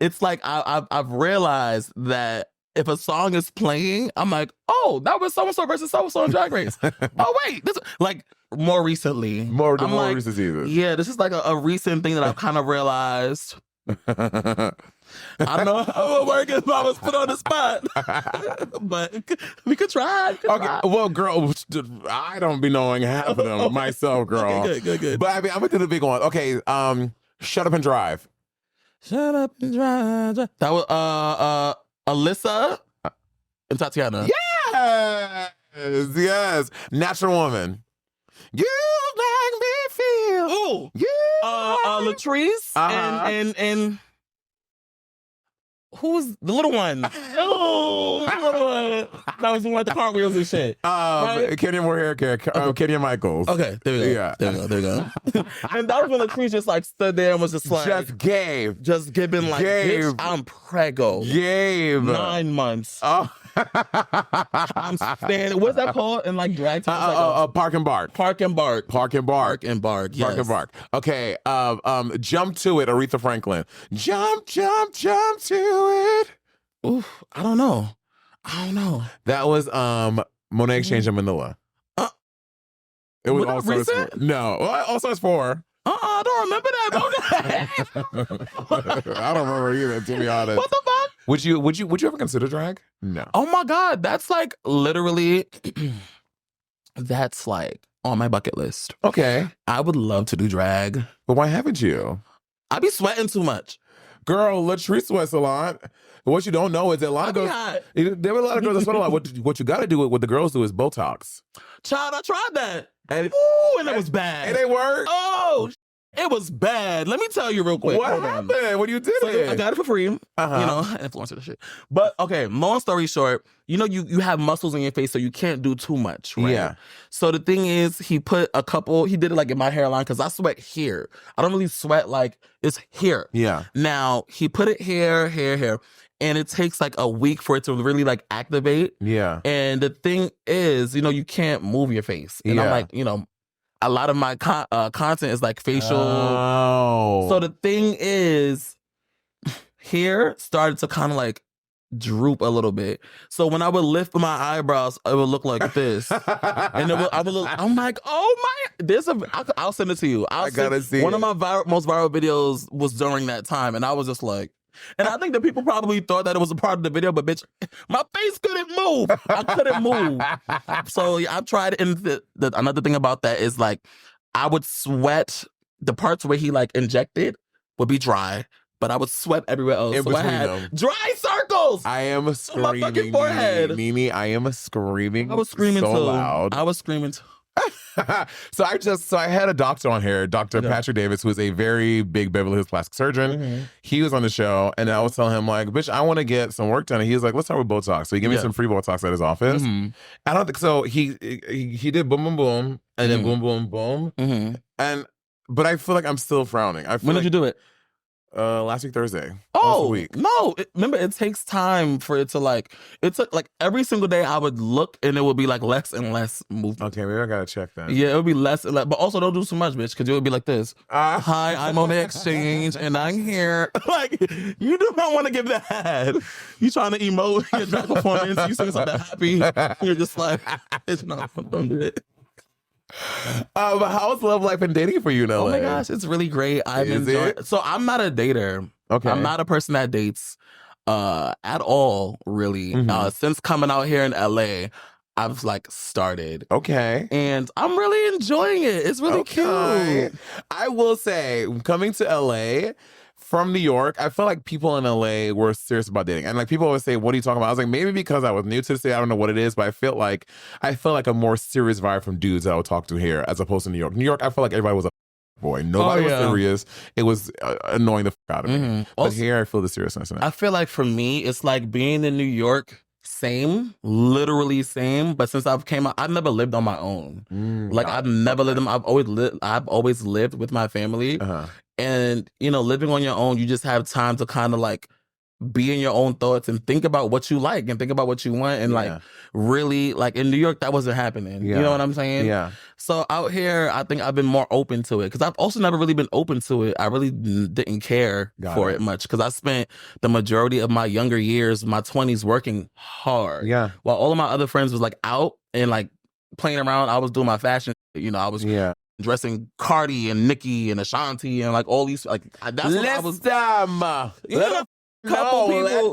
it's like I've realized that if a song is playing, I'm like, oh, that was so-and-so versus so-and-so on Drag Race. Oh, wait. This, like, more recently.
More recent seasons.
Yeah, this is like a recent thing that I've kind of realized. I don't know how it would work if I was put on the spot. But we could try.
Well, girl, I don't be knowing half of them myself, girl.
Okay, good.
But I mean, I'm going to do the big one. Okay, Shut Up and Drive.
Shut Up and Drive. That was, Alyssa and Tatiana.
Yes. Natural Woman. You make me feel.
Ooh. Latrice and who was the little one? Oh, the little one. That was like the cartwheels and shit.
Right? Kenya Moore Kenya Michaels.
Okay, there we go.
Yeah.
There we go. And that was when Latrice just like stood there and was just like just giving like, bitch, I'm preggo.
Gave
9 months.
Oh.
I'm standing. What's that called in like drag?
Park and Bark.
Park and Bark.
Park and Bark.
Park and Bark. Yes.
Park and Bark. Okay. Jump to It. Aretha Franklin. Jump to it.
Oof. I don't know.
That was Monét X Change in Manila. It was all
recent?
No. All Stars 4.
I don't remember that.
I don't remember either, to be honest.
What the fuck?
Would you ever consider drag? No.
Oh my God. That's like literally that's like on my bucket list.
Okay.
I would love to do drag.
But why haven't you?
I be sweating too much.
Girl, Latrice sweats a lot. What you don't know is that a lot of girls, there were a lot of girls that sweat a lot. What you got to do, what the girls do is Botox.
Child, I tried that.
And
it was bad.
It ain't work.
Oh, it was bad. Let me tell you real quick.
What happened? What you did?
I got it for free. Influencer the shit. But okay, long story short, you have muscles in your face, so you can't do too much, right? Yeah. So the thing is, he did it like in my hairline, because I sweat here. I don't really sweat like it's here. Yeah. Now, he put it here. And it takes like a week for it to really like activate. Yeah. And the thing is, you can't move your face. And I'm like, a lot of my content is like facial. Oh. So the thing is, here started to kind of like droop a little bit. So when I would lift my eyebrows, it would look like this. And I'm like, oh my, I'll send it to you. I gotta see. One of my most viral videos was during that time. And I was just like, and I think that people probably thought that it was a part of the video, but bitch, my face couldn't move. I couldn't move. So I tried. And another thing about that is like, I would sweat. The parts where he like injected would be dry, but I would sweat everywhere else. So I had dry circles.
I am screaming.
On my fucking forehead.
Nene, I am screaming.
I was screaming
so
too.
Loud.
I was screaming too.
So I had a doctor on here, Dr. Patrick Davis, who is a very big Beverly Hills plastic surgeon. He was on the show, and I was telling him, like, bitch, I want to get some work done. And he was like, let's start with Botox. So he gave me some free Botox at his office. I don't think so. He did boom, boom, boom, and then boom, boom, boom. But I feel like I'm still frowning.
When did you do it?
Last week Thursday.
Oh,
week.
no. Remember, it takes time for it to like, it took like every single day I would look and it would be like less and less movement.
Okay, maybe I gotta check that.
Yeah, it would be less and less, but also don't do too much, bitch, because it would be like this. Hi, I'm Monét X Change and I'm here. Like, you do not want to give that. You trying to emote your drag performance, you say something happy, you're just like, it's not, don't do it.
But how's love life and dating for you in LA?
Oh my gosh, it's really great. I'm enjoying it. So I'm not a dater.
Okay.
I'm not a person that dates at all, really. Since coming out here in LA, I've like started.
Okay.
And I'm really enjoying it. It's really cute.
I will say, coming to LA from New York, I felt like people in LA were serious about dating. And like people always say, what are you talking about? I was like, maybe because I was new to the city, I don't know what it is, but I felt like a more serious vibe from dudes that I would talk to here as opposed to New York. New York, I felt like everybody was a boy. Nobody was serious. It was annoying the fuck out of me. But also, here I feel the seriousness in it.
I feel like for me, it's like being in New York, same, literally same. But since I've came out, I've never lived on my own. I've never lived. I've always lived with my family. And, you know, living on your own, you just have time to kind of like be in your own thoughts and think about what you like and think about what you want. And like really, like in New York, that wasn't happening. You know what I'm saying?
Yeah.
So out here, I think I've been more open to it because I've also never really been open to it. I really didn't care for it much because I spent the majority of my younger years, my 20s, working hard.
Yeah.
While all of my other friends was like out and like playing around, I was doing my fashion. You know, I was dressing Cardi and Nicki and Ashanti and like all these like that's what I was.
Let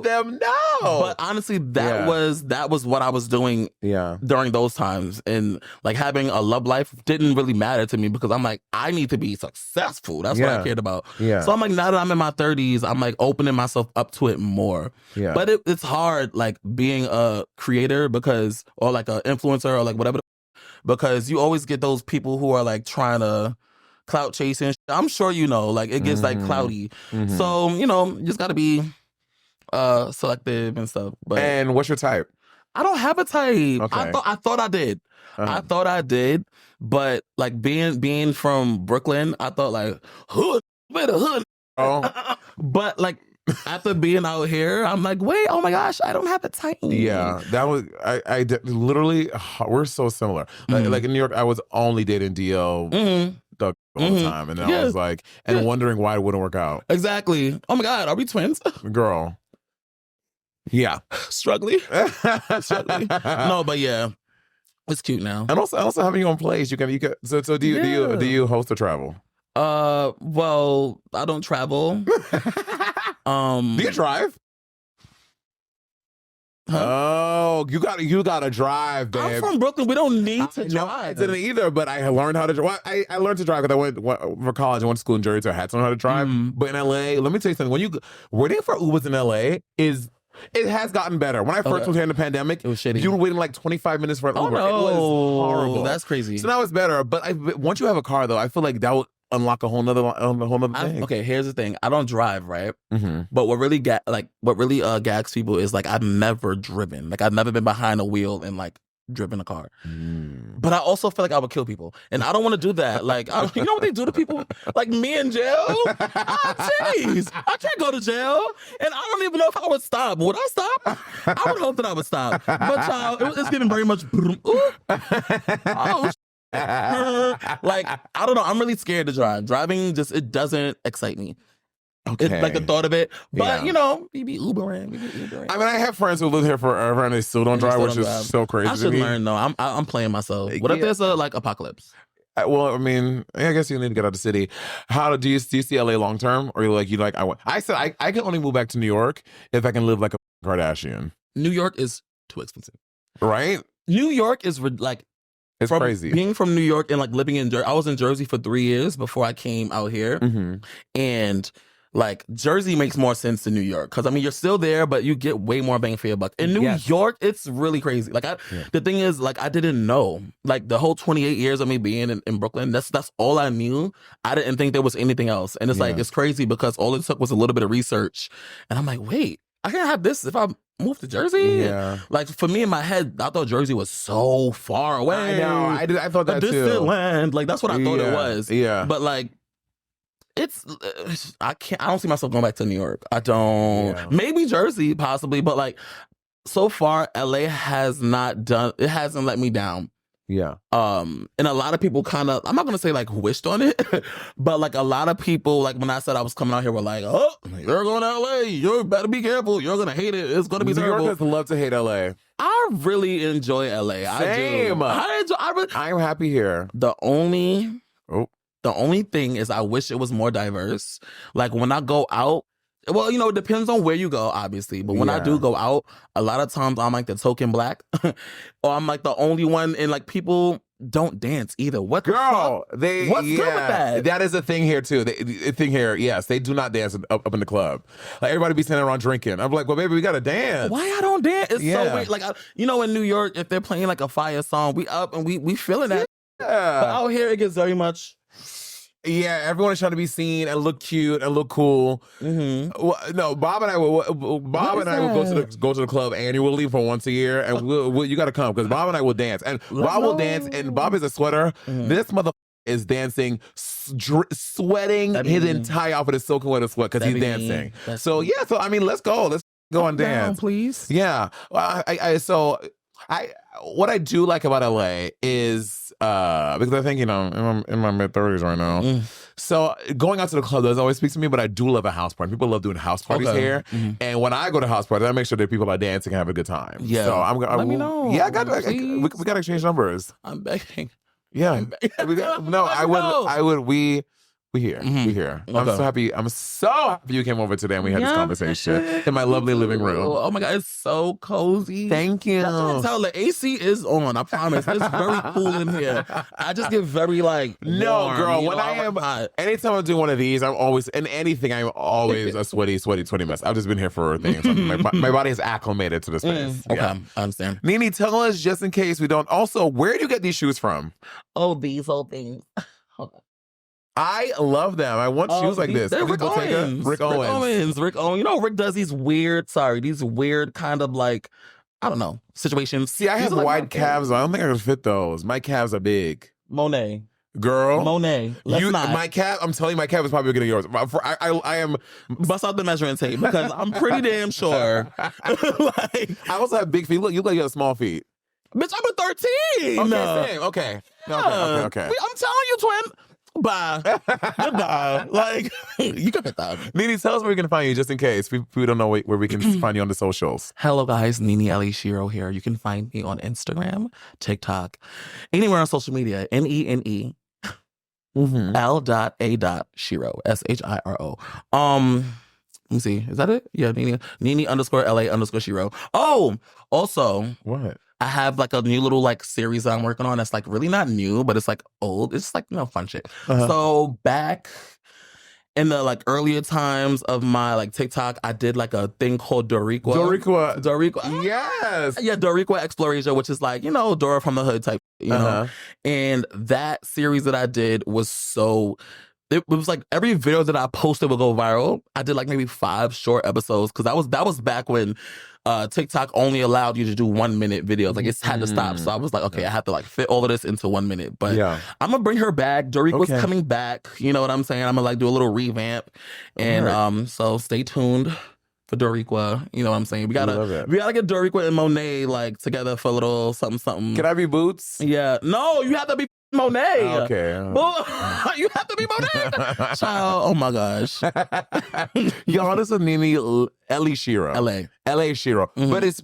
them know.
But honestly, that was what I was doing during those times. And like having a love life didn't really matter to me because I'm like, I need to be successful. That's what I cared about. So I'm like, now that I'm in my 30s, I'm like opening myself up to it more. But it's hard like being a creator or like an influencer or like whatever, because you always get those people who are like trying to clout chasing. I'm sure you know, like it gets like cloudy. So, you know, you just gotta be selective and stuff.
And what's your type?
I don't have a type.
Okay.
I thought I did. I thought I did, but like being from Brooklyn, I thought like hood, better hood. But like after being out here, I'm like, wait, oh my gosh, I don't have a type.
Yeah, that was literally. We're so similar. Like in New York, I was only dating DL. All the time, and then I was like, wondering why it wouldn't work out.
Exactly. Oh my God, are we twins?
Girl. Yeah.
Struggling. No, but yeah, it's cute now.
And also having your own place, you can. So do you host or travel?
Well, I don't travel.
Do you drive?
Huh?
Oh, you gotta drive, babe.
I'm from Brooklyn. We don't need to drive.
No, I didn't either, but I learned how to drive. I learned to drive because I went for college. I went to school in Jersey, so I had to learn how to drive. But in LA, let me tell you something. Waiting for Ubers in LA it has gotten better. When I first was here in the pandemic, it was shitty. You were waiting like 25 minutes for an Uber.
No.
It was horrible.
That's crazy.
So now it's better. But once you have a car, though, I feel like that would unlock a whole nother thing.
Okay, here's the thing. I don't drive, right? But what really gags people is like I've never driven. Like I've never been behind a wheel and like driven a car. But I also feel like I would kill people, and I don't want to do that. Like you know what they do to people? Like me in jail? Jeez, I can't go to jail, and I don't even know if I would stop. Would I stop? I would hope that I would stop. But child, it's getting very much. Like I don't know. I'm really scared to drive. Driving it doesn't excite me. Okay. It's like the thought of it. But, you know, we be Ubering.
I mean, I have friends who live here forever and they still don't drive, which is so crazy.
I should learn, though. I'm playing myself. What if there's a, like, apocalypse?
Well, I mean, I guess you need to get out of the city. How do you see LA long term? Or I said I can only move back to New York if I can live like a Kardashian.
New York is too expensive.
Right?
New York is like...
It's crazy.
Being from New York and like living in Jersey. I was in Jersey for 3 years before I came out here. And... Like, Jersey makes more sense than New York. Because, I mean, you're still there, but you get way more bang for your buck. In New York, it's really crazy. Like, the thing is, like, I didn't know. Like, the whole 28 years of me being in Brooklyn, that's all I knew. I didn't think there was anything else. And it's like, it's crazy because all it took was a little bit of research. And I'm like, wait, I can't have this if I move to Jersey?
Yeah.
Like, for me in my head, I thought Jersey was so far away.
I know. I thought that
a distant
too.
land. Like, that's what I thought it was.
Yeah.
But, like, I don't see myself going back to New York. I don't. Yeah. Maybe Jersey, possibly, but like so far, LA hasn't let me down.
Yeah.
And a lot of people kind of, I'm not gonna say like wished on it, but like a lot of people, like when I said I was coming out here, were like, "Oh, you're going to LA. You better be careful. You're gonna hate it. It's gonna be terrible."
New Yorkers love to hate LA.
I really enjoy LA.
Same.
I do. I'm
happy here.
The only thing is I wish it was more diverse. Like when I go out, well, you know, it depends on where you go, obviously. But when I do go out, a lot of times I'm like the token black. Or I'm like the only one, and like people don't dance either. What's good with that?
That is a thing here too. The thing here, yes, they do not dance up in the club. Like everybody be standing around drinking. I'm like, well, baby, we gotta dance.
Why I don't dance? It's so weird. Like, you know, in New York, if they're playing like a fire song, we up and we feeling that.
Yeah.
But out here, it gets very much.
Yeah, everyone is trying to be seen and look cute and look cool.
Mm-hmm.
Well, no, Bob and I will go to the club annually for once a year, and you got to come because Bob and I will dance, and Bob will dance, and Bob is a sweater. Mm-hmm. This mother is dancing, sweating. His entire outfit is soaking wet with sweat because he's dancing. So I mean, let's go and dance,
down, please.
Yeah. What I do like about LA is because I think, you know, in my mid-30s right now. So going out to the club doesn't always speak to me, but I do love a house party. People love doing house parties here. Mm-hmm. And when I go to house parties, I make sure that people are dancing and have a good time.
Yeah.
So
let me know.
Yeah, we got to exchange numbers.
I'm begging.
Yeah. We here. We here. Okay. I'm so happy you came over today and we had this conversation in my lovely living room.
Oh my God, it's so cozy.
Thank you.
Tell the AC is on. I promise. It's very cool in here. I just get very like warm,
girl.
You
when
know,
I am hot. Anytime I do one of these, I'm always a sweaty mess. I've just been here for things. My body is acclimated to this space.
Okay, I understand.
Nene, tell us just in case we don't. Also, where do you get these shoes from?
Oh, these old things. Hold on.
I love them. I want shoes like this.
Rick Owens. You know, Rick does these weird kind of like, I don't know, situations.
See, I have wide calves. I don't think I can fit those. My calves are big.
Monet.
Girl.
Monet.
My calf, I'm telling you, my calf is probably bigger than yours. I am.
Bust out the measuring tape because I'm pretty damn sure.
I also have big feet. Look, you look like you have small feet.
Bitch, I'm a 13.
Okay, same. Okay. Okay.
I'm telling you, twin. Bye. Goodbye. Like, you can fit that.
Nene, tell us where we can find you just in case we don't know where we can find you on the socials.
Hello, guys. Nene L.A. Shiro here. You can find me on Instagram, TikTok, anywhere on social media. NENE L.A. Shiro. SHIRO. Let me see. Is that it? Yeah, Nene _LA _Shiro. Oh, also.
What?
I have like a new little like series that I'm working on that's like really not new, but it's like old. It's like, you know, fun shit. So back in the like earlier times of my like TikTok, I did like a thing called Doriqua.
Yes.
Yeah, Doriqua Exploration, which is like, you know, Dora from the Hood type, you know. And that series that I did was so... It was like every video that I posted would go viral. I did like maybe 5 short episodes because that was back when TikTok only allowed you to do 1 minute videos. Like, it's had to stop. So I was like, okay, I have to like fit all of this into 1 minute. But I'm gonna bring her back. Doriqua's coming back. You know what I'm saying? I'm gonna like do a little revamp. And so stay tuned for Doriqua. You know what I'm saying? We gotta get Doriqua and Monet like together for a little something.
Can I be Boots?
Yeah. No, you have to be Monet.
Okay.
You have to be Monet. Child, oh my gosh.
Y'all, this is Nene L.A. Shiro. L.A. Shiro. Mm-hmm. But it's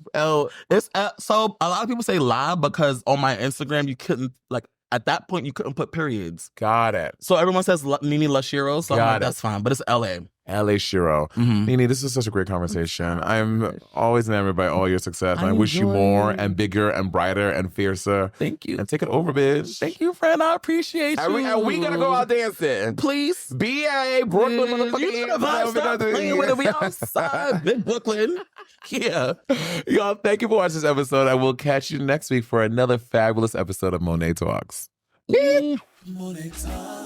so a lot of people say lie because on my Instagram you couldn't like at that point you couldn't put periods.
Got it.
So everyone says Nene La Shiro, so I'm like, that's fine. But it's L.A.
L.A. Shiro. Nene, this is such a great conversation. I'm always enamored by all your success. And I wish you more and bigger and brighter and fiercer.
Thank you.
And take it over, bitch.
Thank you, friend. I appreciate you.
And we gotta go out dancing.
Please.
BA, Brooklyn, motherfucking.
Stop playing with it. We outside in Brooklyn. Yeah.
Y'all, thank you for watching this episode. I will catch you next week for another fabulous episode of Monét Talks.
Monét Talks.